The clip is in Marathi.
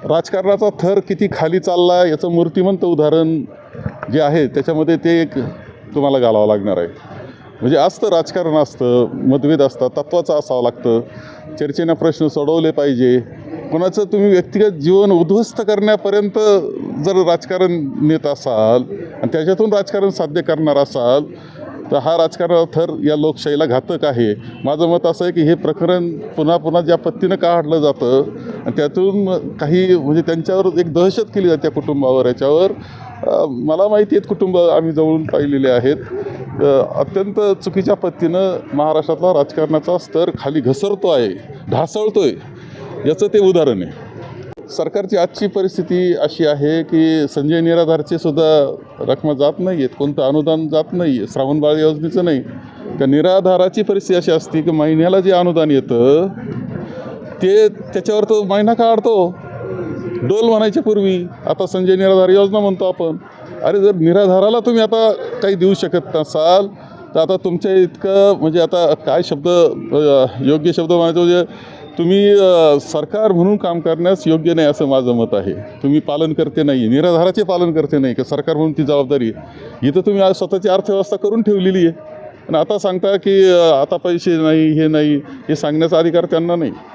राजकारणाचा थर किती खाली चालला याचं मूर्तिमंत उदाहरण जे आहे त्याच्यामध्ये ते एक तुम्हाला घालावं लागणार आहे. म्हणजे असतं राजकारण, असतं मतभेद असतात, तत्त्वाचं असावं लागतं, चर्चेने प्रश्न सोडवले पाहिजे. कोणाचं तुम्ही व्यक्तिगत जीवन उद्ध्वस्त करण्यापर्यंत जर राजकारण नेत असाल आणि त्याच्यातून राजकारण साध्य करणार असाल तर हा राजकारणाचा थर या लोकशाहीला घातक आहे. माझं मत असं आहे की हे प्रकरण पुन्हा पुन्हा ज्या पद्धतीनं काढलं जातं आणि त्यातून काही म्हणजे त्यांच्यावर एक दहशत केली जाते कुटुंबावर. याच्यावर मला माहिती आहेत, कुटुंब आम्ही जवळून पाहिलेले आहेत. अत्यंत चुकीच्या पद्धतीनं महाराष्ट्रातला राजकारणाचा स्तर खाली घसरतो आहे, ढासळतो आहे, याचं ते उदाहरण आहे. सरकारची आजची परिस्थिती अशी आहे की संजय निराधारचे सुद्धा रकमा जात नाही आहेत, कोणतं अनुदान जात नाही आहे, श्रावणबाळ योजनेचं नाही. त्या निराधाराची परिस्थिती अशी असते की महिन्याला जे अनुदान येतं ते त्याच्यावर तो महिना काढतो. डोल म्हणायच्या पूर्वी आता संजय निराधार योजना म्हणतो आपण. अरे जर निराधाराला तुम्ही आता काही देऊ शकत नसाल तर आता तुमच्या इतकं म्हणजे आता काय शब्द योग्य शब्द म्हणायचं म्हणजे तुम्ही सरकार म्हणून काम करण्यास योग्य नाही असं माझं मत आहे. तुम्ही पालन करते नाही, निराधाराचे पालन करते नाही की सरकार म्हणून ती जबाबदारी. इथं तुम्ही आज स्वतःची अर्थव्यवस्था करून ठेवलेली आहे आणि आता सांगता की आता पैसे नाही, हे नाही, हे सांगण्याचा अधिकार त्यांना नाही.